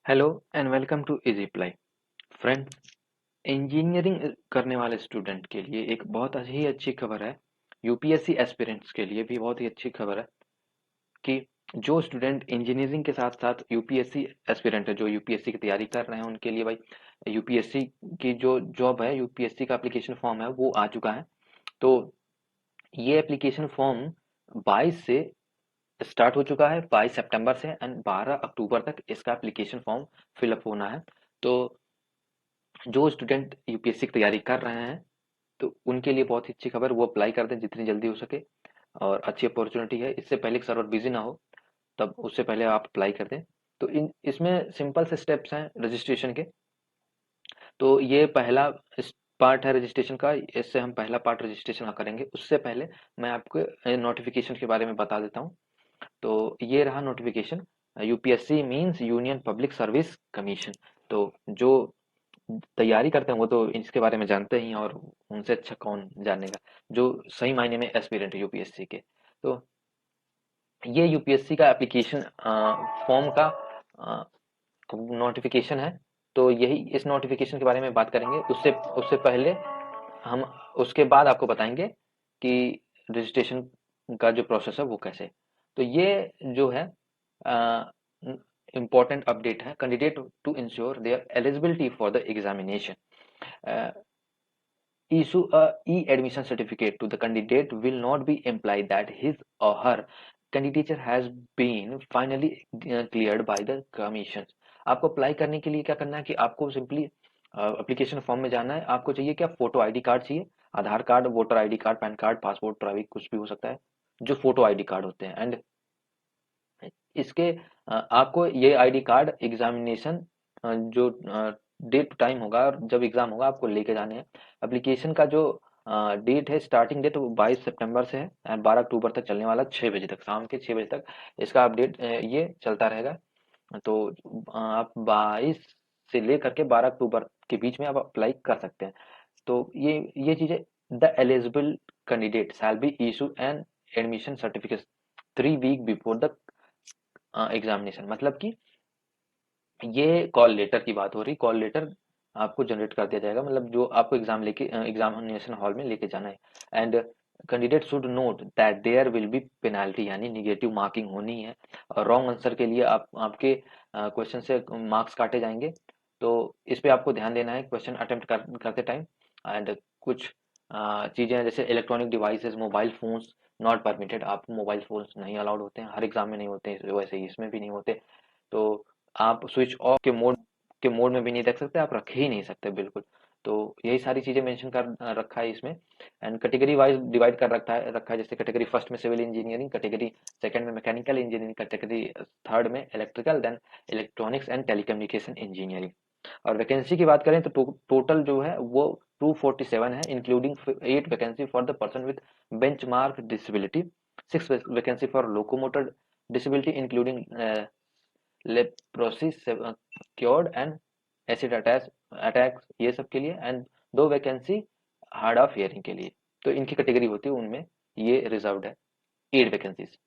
Hello and welcome to easy apply. Friends, engineering करने वाले student के लिए एक बहुत ही अच्छी खबर है। यूपीएससी एस्पिरेंट्स के लिए भी बहुत ही अच्छी खबर है कि जो स्टूडेंट इंजीनियरिंग के साथ साथ यूपीएससी एस्पिरेंट है, जो यूपीएससी की तैयारी कर रहे हैं, उनके लिए भाई यूपीएससी की जो जॉब है, यूपीएससी का एप्लीकेशन फॉर्म है वो आ चुका है। तो ये एप्लीकेशन फॉर्म 22 से स्टार्ट हो चुका है, 22 सितंबर से, एंड 12 अक्टूबर तक इसका एप्लीकेशन फॉर्म फिलअप होना है। तो जो स्टूडेंट यूपीएससी की तैयारी कर रहे हैं तो उनके लिए बहुत ही अच्छी खबर, वो अप्लाई कर दें जितनी जल्दी हो सके। और अच्छी अपॉर्चुनिटी है, इससे पहले कि सर्वर बिजी ना हो तब उससे पहले आप अप्लाई कर दें। तो इन इसमें सिंपल से स्टेप्स हैं रजिस्ट्रेशन के। तो ये पहला पार्ट है रजिस्ट्रेशन का, इससे हम पहला पार्ट रजिस्ट्रेशन करेंगे। उससे पहले मैं आपको नोटिफिकेशन के बारे में बता देता हूँ। तो ये रहा notification, UPSC means union public service commission. तो जो तैयारी करते हैं वो तो इसके बारे में जानते ही हैं, और उनसे अच्छा कौन जानेगा जो सही मायने में एस्पिरेंट है यूपीएससी के। तो ये यूपीएससी का एप्लीकेशन फॉर्म का नोटिफिकेशन है। तो यही इस नोटिफिकेशन के बारे में बात करेंगे। उससे उससे पहले हम उसके बाद आपको बताएंगे कि रजिस्ट्रेशन का जो प्रोसेस है वो कैसे। तो ये जो है इम्पोर्टेंट अपडेट है। Candidate to ensure their eligibility for the examination issue a e-admission certificate to the candidate will not be implied that his or her candidature has been finally cleared by the commission। आपको apply करने के लिए क्या करना है कि आपको simply application form में जाना है। आपको चाहिए क्या? फोटो आईडी कार्ड चाहिए, Aadhaar card, voter ID card, PAN card, passport, driving, कुछ भी हो सकता है जो फोटो आईडी कार्ड होते हैं। एंड इसके आपको ये आईडी कार्ड एग्जामिनेशन जो डेट टाइम होगा, जब एग्जाम होगा, आपको लेके जाने हैं। एप्लीकेशन का जो डेट है, स्टार्टिंग डेट, वो 22 सितंबर से है एंड 12 अक्टूबर तक चलने वाला, 6 बजे तक, शाम के 6 बजे तक इसका अपडेट ये चलता रहेगा। तो आप 22 से लेकर के 12 अक्टूबर के बीच में आप अप्लाई कर सकते हैं। तो ये चीजें, the eligible candidate shall be issue an admission certificate 3 week before the examination. मतलब कि ये कॉल लेटर की बात हो रही। कॉल लेटर आपको जनरेट कर दिया जाएगा, मतलब जो आपको एग्जामिनेशन हॉल में लेके जाना है। And candidate should note that there will be penalty, यानी निगेटिव मार्किंग होनी है। और रॉन्ग आंसर के लिए आपके क्वेश्चन से मार्क्स काटे जाएंगे। तो इस पे आपको ध्यान देना है क्वेश्चन अटेम्प्ट करते टाइम। एंड कुछ चीजें हैं जैसे electronic devices, mobile phones not permitted. आपको मोबाइल फोन्स नहीं अलाउड होते हैं, हर एग्जाम में नहीं होते हैं, वैसे ही इसमें भी नहीं होते। तो आप स्विच ऑफ के मोड में भी नहीं रख सकते, आप रख ही नहीं सकते बिल्कुल। तो यही सारी चीजें मेंशन कर रखा है इसमें। एंड कैटेगरी वाइज डिवाइड कर रखा है। जैसे कैटेगरी फर्स्ट में सिविल इंजीनियरिंग, कैटेगरी सेकंड में मैकेनिकल इंजीनियरिंग, कैटेगरी थर्ड में electrical, then electronics and telecommunication engineering. और वैकेंसी की बात करें तो टोटल जो है वो 247 है, including 8 vacancy for the person with benchmark disability, 6 vacancy for locomotor disability including leprosy cured and acid attacks, ये सब के लिए। And 2 vacancy hard of hearing के लिए। तो इनकी कैटेगरी होती है, उनमें ये रिजर्व्ड है 8 वैकेंसीज।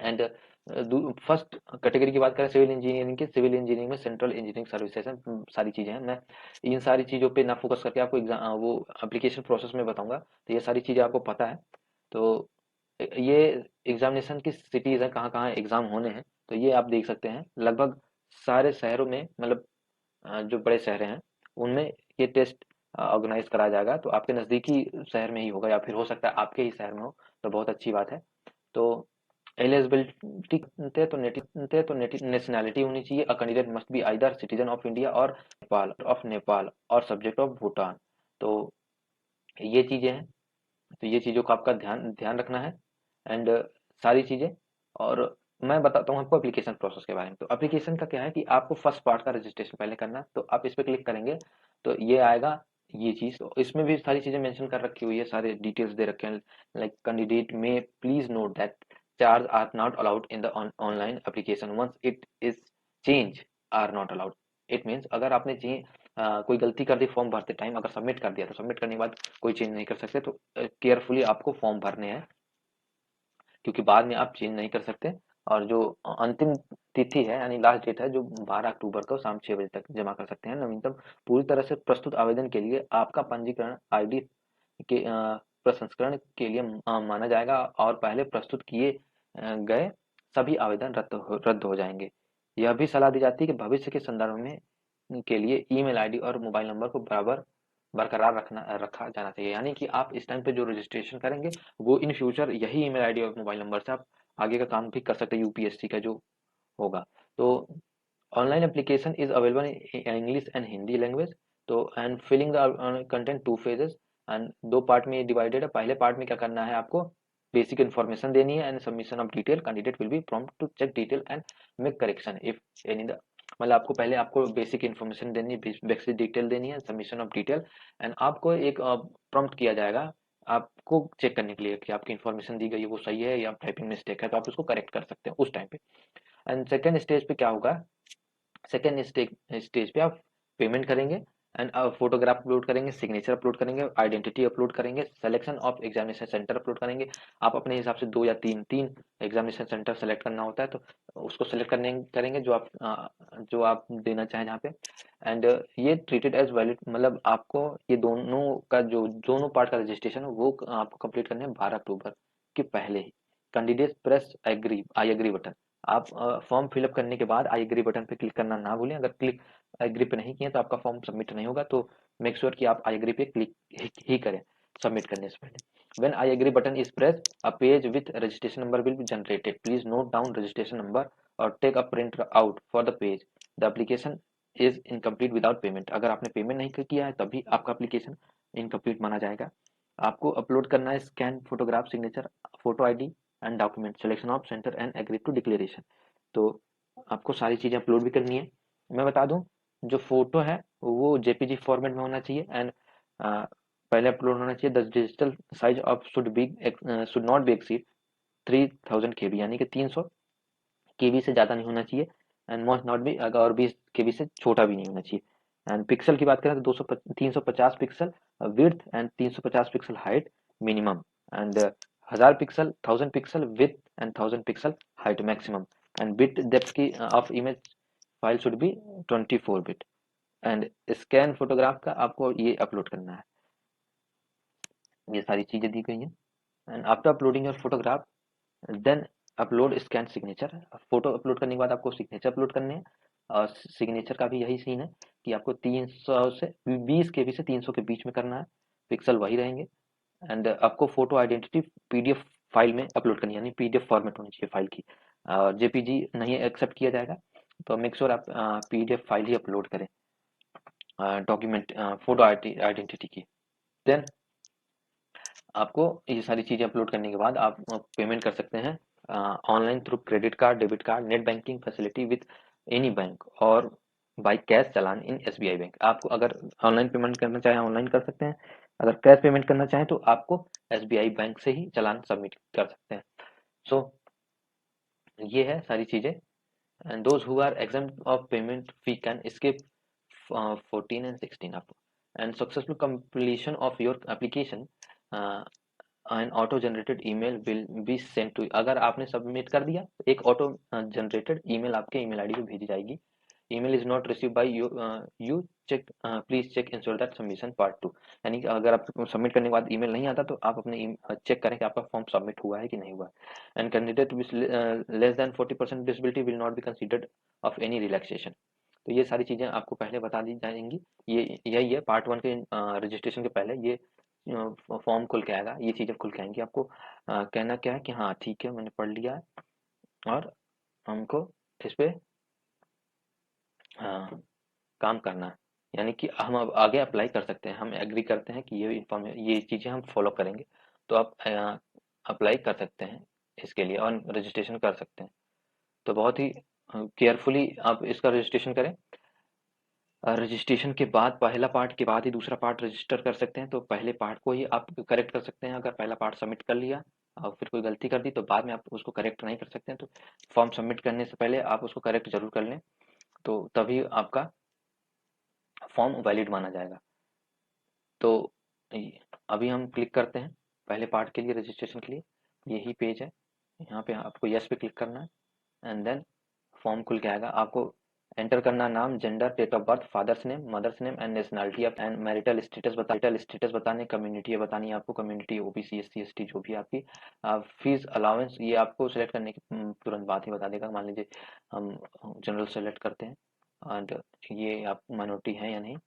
एंड फर्स्ट कैटेगरी की बात करें सिविल इंजीनियरिंग की, सिविल इंजीनियरिंग में सेंट्रल इंजीनियरिंग सर्विसेज हैं, सारी चीजें हैं। मैं इन सारी चीजों पे ना फोकस करके आपको एग्जाम वो एप्लीकेशन प्रोसेस में बताऊंगा। तो ये सारी चीजें आपको पता है। तो ये एग्जामिनेशन की सिटीज है, कहाँ कहाँ एग्जाम होने हैं। तो ये आप देख सकते हैं, लगभग सारे शहरों में, मतलब जो बड़े शहर हैं उनमें ये टेस्ट ऑर्गेनाइज कराया जाएगा। तो आपके नजदीकी शहर में ही होगा, या फिर हो सकता है आपके ही शहर में हो, तो बहुत अच्छी बात है। तो एलिजिबिलिटी तो नेशनैलिटी होनी चाहिए। A candidate must be either citizen of India और नेपाल और सब्जेक्ट ऑफ भूटान। तो ये चीजें हैं। तो ये चीज़ों का आपका ध्यान ध्यान रखना है। एंड सारी चीज़ें। और मैं बताता हूँ आपको एप्लीकेशन प्रोसेस के बारे में। तो एप्लीकेशन का क्या है कि आपको फर्स्ट पार्ट का रजिस्ट्रेशन पहले करना है। तो आप इस पे क्लिक करेंगे तो ये आएगा, ये चीज़। तो इसमें भी सारी चीज़ें मेंशन कर रखी हुई है, सारे डिटेल्स दे रखे हैं। लाइक कैंडिडेट में please note that charge are not allowed in the online application once it is change are not allowed. It means अगर आपने कोई गलती कर दी फॉर्म भरते टाइम, अगर सबमिट कर दिया तो सबमिट करने के बाद कोई चेंज नहीं कर सकते। तो केयरफुली आपको फॉर्म भरने हैं, क्योंकि बाद में आप चेंज नहीं कर सकते। और जो अंतिम तिथि है यानी लास्ट डेट है जो 12 अक्टूबर को शाम 6 बजे तक जमा कर सकते हैं। नवीनतम पूरी तरह से प्रस्तुत आवेदन के लिए आपका पंजीकरण आईडी के प्रसंस्करण के लिए माना जाएगा और पहले प्रस्तुत किए गए सभी आवेदन रद्द हो जाएंगे। यह भी सलाह दी जाती है कि भविष्य के संदर्भ में के लिए ईमेल आईडी और मोबाइल नंबर को बराबर बरकरार रखा जाना चाहिए। यानी कि आप इस टाइम पे जो रजिस्ट्रेशन करेंगे वो इन फ्यूचर यही ईमेल आईडी और मोबाइल नंबर से आप आगे का काम भी कर सकते हैं यूपीएससी का जो होगा। तो online application is available in English and Hindi language. तो and filling the content two phases and दो पार्ट में डिवाइडेड है। पहले पार्ट में क्या करना है आपको बेसिक इन्फॉर्मेशन देनी है and submission of detail candidate will be prompt to check detail and make correction if any the मतलब आपको पहले आपको बेसिक इन्फॉर्मेशन देनी है बेसिक डिटेल देनी है सबमिशन ऑफ डिटेल एंड आपको एक प्रॉम्प्ट किया जाएगा आपको चेक करने के लिए कि आपकी इन्फॉर्मेशन दी गई है वो सही है या टाइपिंग मिस्टेक है तो आप उसको करेक्ट कर सकते हैं उस टाइम पे। एंड सेकेंड स्टेज पे क्या होगा सेकेंड स्टेज पे आप पेमेंट करेंगे एंड फोटोग्राफ अपलोड करेंगे सिग्नेचर अपलोड करेंगे आइडेंटिटी अपलोड करेंगे selection of examination centre upload करेंगे। आप अपने हिसाब से दो या तीन तीन एग्जामिनेशन सेंटर सेलेक्ट करना होता है तो उसको सेलेक्ट करने करेंगे जो आप देना चाहें जहाँ पे एंड ये ट्रीटेड एज वैलिड मतलब आपको ये दोनों का जो दोनों पार्ट का रजिस्ट्रेशन है वो आपको कंप्लीट करने हैं 12 अक्टूबर के पहले ही। Candidate press agree I agree button आप फॉर्म फिलअप करने के बाद आई एग्री बटन पे क्लिक करना ना भूलें। अगर क्लिक एग्री पे नहीं किए तो आपका फॉर्म सबमिट नहीं होगा तो मेक श्योर कि आप आई एग्री पे क्लिक ही करें सबमिट करने से पहले। When I agree button is press a page with registration number will be generated please note down registration number और take a print out for the page the application is incomplete without payment. अगर आपने payment नहीं किया है तभी आपका application incomplete माना जाएगा। आपको अपलोड करना है scan photograph signature photo ID and document selection of centre and agree to declaration. तो आपको सारी चीजें अपलोड भी करनी है। मैं बता दूं जो फोटो है वो जेपीजी फॉर्मेट में होना चाहिए एंड पहले अपलोड होना चाहिए the digital size of should not be exceed 3000 KB यानी कि 300 KB से ज्यादा नहीं होना चाहिए एंड मस्ट नॉट बी अगर और 20 KB से छोटा भी नहीं होना चाहिए। एंड पिक्सल की बात करें तो 350 pixel width and 350 pixel height minimum and 1000 pixel 1000 pixel width and 1000 pixel height maximum and bit depth की of image file should be 24 bit and scan photograph का आपको ये अपलोड करना है। ये सारी चीजें दी गई हैं and after uploading your photograph then upload scan signature. Photo upload करने के बाद आपको सिग्नेचर अपलोड करने हैं और सिग्नेचर का भी यही सीन है कि आपको 300 से 20 KB से 300 के बीच में करना है पिक्सल वही रहेंगे एंड आपको फोटो आइडेंटिटी पीडीएफ फाइल में अपलोड करनी है यानी पीडीएफ फॉर्मेट होनी चाहिए फाइल की जेपीजी नहीं एक्सेप्ट किया जाएगा। तो मेक श्योर आप पीडीएफ फाइल ही अपलोड करें डॉक्यूमेंट फोटो आइडेंटिटी की। देन आपको ये सारी चीजें अपलोड करने के बाद आप पेमेंट कर सकते हैं online through credit card debit card net banking facility with any bank और बाई कैश चालान इन एसबीआई बैंक। आपको अगर ऑनलाइन पेमेंट करना चाहें ऑनलाइन कर सकते हैं अगर कैश पेमेंट करना चाहें तो आपको एसबीआई बैंक से ही चालान सबमिट कर सकते हैं। सो ये है सारी चीजें and those who are exempt of payment fee can skip 14 and 16 up and successful completion of your application an auto generated email will be send to. अगर आपने सबमिट कर दिया तो एक ऑटो जनरेटेड ईमेल आपके ईमेल आईडी पे भेजी जाएगी। Email is not receive by you check please check ensure that submission part 2 यानी कि अगर आप सबमिट करने के बाद ईमेल नहीं आता तो आप अपने चेक करें कि आपका फॉर्म सबमिट हुआ है कि नहीं हुआ। And candidate with less than 40% disability will not be considered of any relaxation. तो ये सारी चीजें आपको पहले बता दी जाएंगी। ये यही है पार्ट 1 के रजिस्ट्रेशन के पहले ये फॉर्म खुल के आएगा ये चीजें खुल के आएंगी। आपको कहना क्या है कि हाँ ठीक है मैंने पढ़ लिया है और हमको इस पे काम करना है यानी कि हम अब आगे अप्लाई कर सकते हैं। हम एग्री करते हैं कि ये चीजें हम फॉलो करेंगे तो आप अप्लाई कर सकते हैं इसके लिए और रजिस्ट्रेशन कर सकते हैं। तो बहुत ही केयरफुली आप इसका रजिस्ट्रेशन करें। रजिस्ट्रेशन के बाद पहला पार्ट के बाद ही दूसरा पार्ट रजिस्टर कर सकते हैं तो पहले पार्ट को ही आप करेक्ट कर सकते हैं। अगर पहला पार्ट सबमिट कर लिया और फिर कोई गलती कर दी तो बाद में आप उसको करेक्ट नहीं कर सकते हैं। तो फॉर्म सबमिट करने से पहले आप उसको करेक्ट जरूर कर लें तो तभी आपका फॉर्म वैलिड माना जाएगा। तो अभी हम क्लिक करते हैं पहले पार्ट के लिए रजिस्ट्रेशन के लिए। यही पेज है यहाँ पे आपको यस पे क्लिक करना है एंड देन फॉर्म खुल के आएगा। आपको एंटर करना नाम, gender, date of birth, father's name, mother's name and nationality and marital status बताने, कम्युनिटी है बतानी है आपको, कम्युनिटी ओबीसी एससी एसटी जो भी आपकी, फीस अलाउंस ये आपको सेलेक्ट करने के तुरंत बाद ही बता देगा। मान लीजिए हम जनरल सेलेक्ट करते हैं एंड ये आप माइनॉरिटी है या नहीं,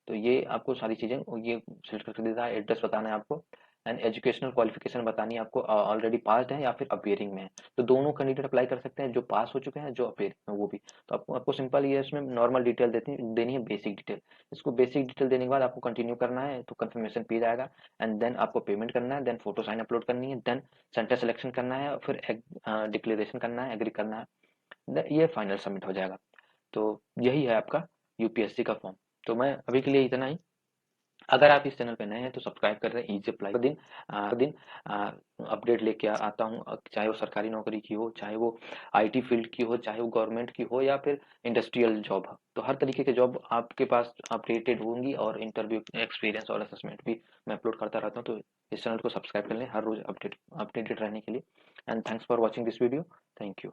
तो ये आपको सारी चीज़ें ये सिलेक्ट करके देता है। एड्रेस बताना है आपको एंड एजुकेशनल क्वालिफिकेशन बतानी है आपको, ऑलरेडी पास्ड है या फिर अपियरिंग में है। तो दोनों कैंडिडेट अप्लाई कर सकते हैं, जो पास हो चुके हैं, जो अपियरिंग में वो भी। तो आपको आपको सिंपल ये इसमें नॉर्मल डिटेल देनी है, बेसिक डिटेल। इसको बेसिक डिटेल देने के बाद आपको कंटिन्यू करना है, तो कंफर्मेशन पेज आएगा एंड देन आपको पेमेंट करना है, देन फोटो साइन अपलोड करनी है, देन सेंटर सिलेक्शन करना है, फिर डिक्लेरेशन करना है, एग्री करना है, ये फाइनल सबमिट हो जाएगा। तो यही है आपका यूपीएससी का फॉर्म। तो मैं अभी के लिए इतना ही। अगर आप इस चैनल पे नए हैं तो सब्सक्राइब कर रहे हैं। इजी अप्लाई दिन अपडेट लेके आता हूँ, चाहे वो सरकारी नौकरी की हो, चाहे वो आईटी फील्ड की हो, चाहे वो गवर्नमेंट की हो या फिर इंडस्ट्रियल जॉब हो। तो हर तरीके के जॉब आपके पास अपडेटेड होंगी और इंटरव्यू एक्सपीरियंस और असेसमेंट भी मैं अपलोड करता रहता हूँ। तो इस चैनल को सब्सक्राइब कर लें हर रोज अपडेटेड रहने के लिए। And thanks for watching this video. Thank you.